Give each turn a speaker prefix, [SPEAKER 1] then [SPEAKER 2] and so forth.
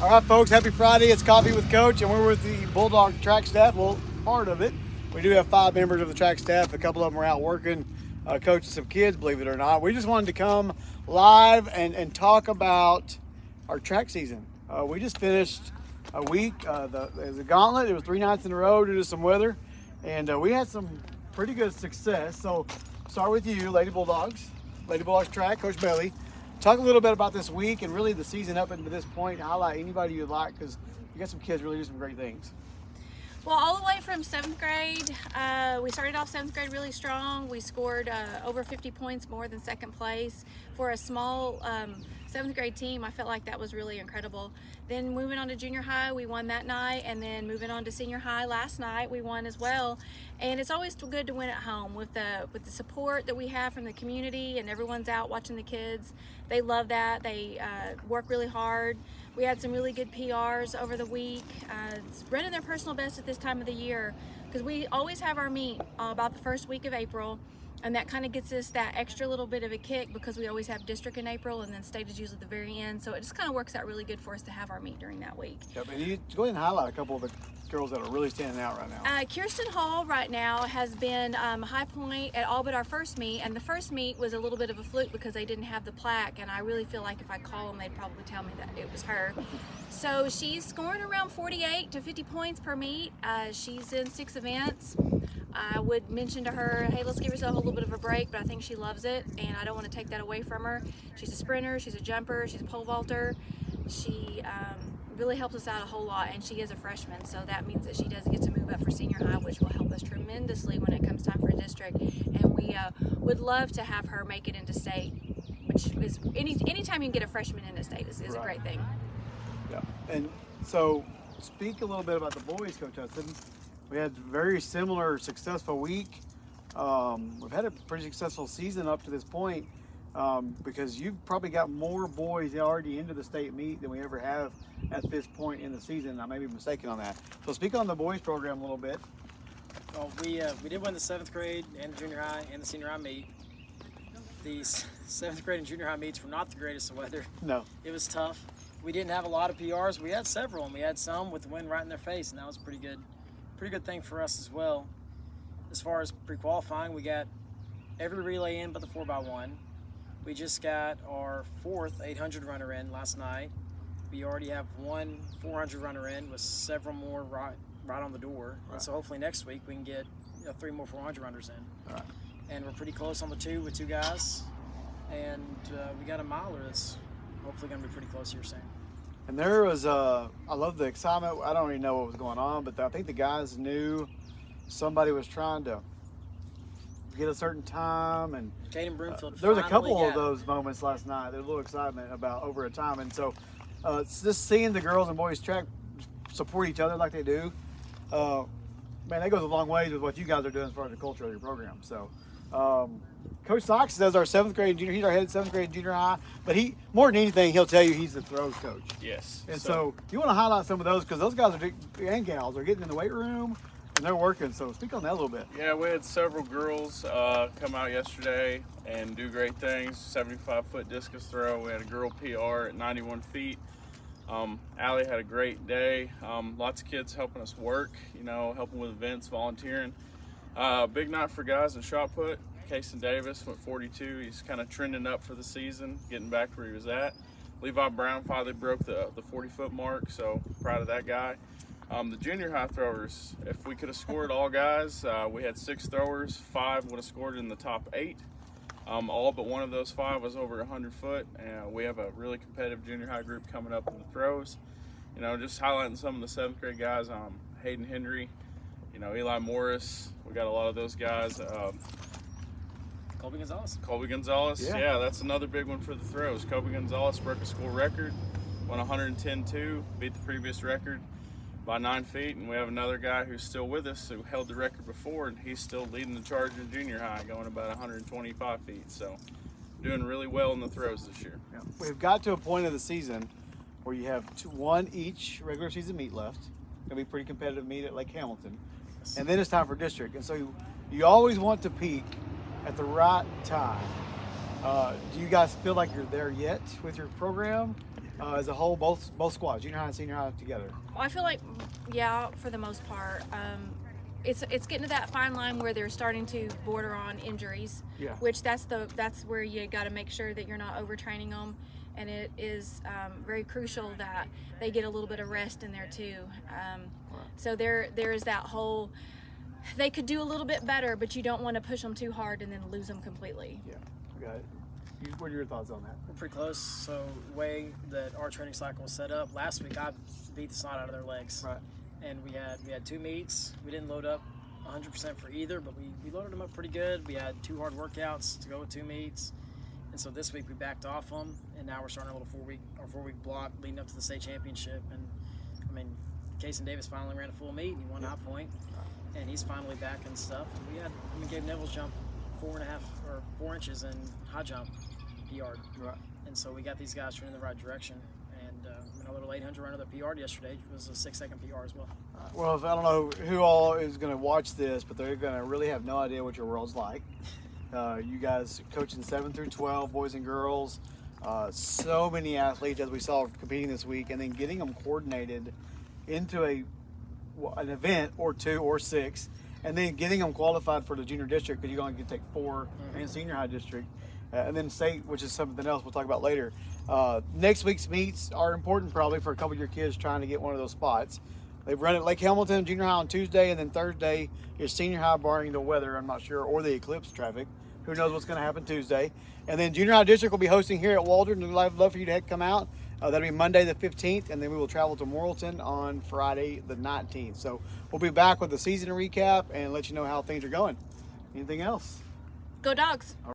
[SPEAKER 1] All right, folks, happy Friday. It's Coffee with Coach, and we're with the Bulldog track staff. Well, part of it. We do have 5 members of the track staff. A couple of them are out working, coaching some kids, believe it or not. We just wanted to come live and talk about our track season. We just finished a week. The gauntlet, it was 3 nights in a row due to some weather, and we had some pretty good success. So start with you, Lady Bulldogs track, Coach Bailey. Talk a little bit about this week and really the season up into this point. Highlight anybody you'd like, because you got some kids really do some great things.
[SPEAKER 2] Well, all the way from 7th grade, we started off 7th grade really strong. We scored over 50 points more than second place. For a small 7th grade team, I felt like that was really incredible. Then moving on to junior high, we won that night, and then moving on to senior high last night, we won as well. And it's always good to win at home with the support that we have from the community, and everyone's out watching the kids. They love that. They work really hard. We had some really good PRs over the week, running their personal best at this time of the year, because we always have our meet about the first week of April, and that kind of gets us that extra little bit of a kick because we always have district in April and then state is usually at the very end. So it just kind of works out really good for us to have our meet during that week.
[SPEAKER 1] Yep, and you go ahead and highlight a couple of the girls that are really standing out right now.
[SPEAKER 2] Kirsten Hall right now has been high point at all but our first meet, and the first meet was a little bit of a fluke because they didn't have the plaque, and I really feel like if I call them, they'd probably tell me that it was her. So she's scoring around 48 to 50 points per meet. She's in 6 events. I would mention to her, hey, let's give yourself a little bit of a break, but I think she loves it, and I don't want to take that away from her. She's a sprinter, she's a jumper, she's a pole vaulter. She really helps us out a whole lot, and she is a freshman, so that means that she does get to move up for senior high, which will help us tremendously when it comes time for district. And we would love to have her make it into state, which is anytime you can get a freshman into state is a great thing.
[SPEAKER 1] Yeah, and so speak a little bit about the boys, Coach Hudson. We had a very similar successful week. We've had a pretty successful season up to this point because you've probably got more boys already into the state meet than we ever have at this point in the season. I may be mistaken on that. So speak on the boys program a little bit.
[SPEAKER 3] Well, we did win the 7th grade and junior high and the senior high meet. The 7th grade and junior high meets were not the greatest of weather.
[SPEAKER 1] No.
[SPEAKER 3] It was tough. We didn't have a lot of PRs. We had several, and we had some with the wind right in their face, and that was pretty good thing for us as well. As far as pre-qualifying, we got every relay in but the 4x1. We just got our 4th 800 runner in last night. We already have 1 400 runner in with several more right on the door. Right. And so hopefully next week we can get 3 more 400 runners in.
[SPEAKER 1] All right.
[SPEAKER 3] And we're pretty close on the 2 with 2 guys. And we got a miler that's hopefully going to be pretty close here soon.
[SPEAKER 1] And there was, I love the excitement. I don't even know what was going on, but I think the guys knew somebody was trying to get a certain time. And
[SPEAKER 3] Caden Broomfield
[SPEAKER 1] there was a couple of those moments last night. There was a little excitement about over a time. And so it's just seeing the girls and boys track support each other like they do, man, that goes a long ways with what you guys are doing as far as the culture of your program. So Coach Sox does our 7th grade and junior. He's our head 7th grade and junior high, but he, more than anything, he'll tell you he's the throws coach.
[SPEAKER 4] Yes.
[SPEAKER 1] And so you want to highlight some of those because those guys and gals are getting in the weight room and they're working. So speak on that a little bit.
[SPEAKER 4] Yeah, we had several girls come out yesterday and do great things. 75-foot discus throw. We had a girl PR at 91 feet. Allie had a great day. Lots of kids helping us work, helping with events, volunteering. Big night for guys in shot put. Kason Davis went 42. He's kind of trending up for the season, getting back where he was at. Levi Brown finally broke the 40-foot mark, so proud of that guy. The junior high throwers, if we could have scored all guys, we had 6 throwers. 5 would have scored in the top 8. All but one of those 5 was over 100 foot. And we have a really competitive junior high group coming up in the throws. Just highlighting some of the 7th grade guys. Hayden Henry, Eli Morris. We got a lot of those guys. Colby Gonzalez. Yeah, that's another big one for the throws. Colby Gonzalez broke a school record, won 110-2, beat the previous record by 9 feet, and we have another guy who's still with us who held the record before, and he's still leading the charge in junior high, going about 125 feet. So doing really well in the throws this year.
[SPEAKER 1] Yeah. We've got to a point of the season where you have 1 each regular season meet left. It'll be a pretty competitive meet at Lake Hamilton. And then it's time for district. And so you always want to peak at the right time. Do you guys feel like you're there yet with your program? as a whole, both squads, junior high and senior high together?
[SPEAKER 2] I feel like, yeah, for the most part. It's getting to that fine line where they're starting to border on injuries,
[SPEAKER 1] Yeah.
[SPEAKER 2] which that's where you got to make sure that you're not overtraining them, and it is very crucial that they get a little bit of rest in there too. So there is that whole, they could do a little bit better, but you don't want to push them too hard and then lose them completely.
[SPEAKER 1] Yeah, got it. What are your thoughts on that?
[SPEAKER 3] We're pretty close. So the way that our training cycle was set up, last week I beat the snot out of their legs.
[SPEAKER 1] Right.
[SPEAKER 3] And we had 2 meets. We didn't load up 100% for either, but we loaded them up pretty good. We had 2 hard workouts to go with 2 meets. And so this week we backed off them, and now we're starting a little 4-week block leading up to the state championship. And I mean, Cason Davis finally ran a full meet, and he won High Point, and he's finally back and stuff. And we Gabe Neville's jumped 4 inches in high jump PR'd.
[SPEAKER 1] Right.
[SPEAKER 3] And so we got these guys trending in the right direction. And a little 800 runner that PR'd yesterday was a 6-second PR as well.
[SPEAKER 1] Well, I don't know who all is going to watch this, but they're going to really have no idea what your world's like. You guys coaching 7 through 12, boys and girls. So many athletes, as we saw, competing this week, and then getting them coordinated into an event or 2 or 6, and then getting them qualified for the junior district, because you're going to take 4 in senior high district, and then state, which is something else we'll talk about later. Next week's meets are important probably for a couple of your kids trying to get one of those spots. They've run at Lake Hamilton junior high on Tuesday, and then Thursday is senior high, barring the weather, I'm not sure, or the eclipse traffic. Who knows what's going to happen Tuesday. And then junior high district will be hosting here at Waldron, and I'd love for you to come out. That'll be Monday the 15th, and then we will travel to Morrilton on Friday the 19th. So we'll be back with the season recap and let you know how things are going. Anything else?
[SPEAKER 2] Go Dogs!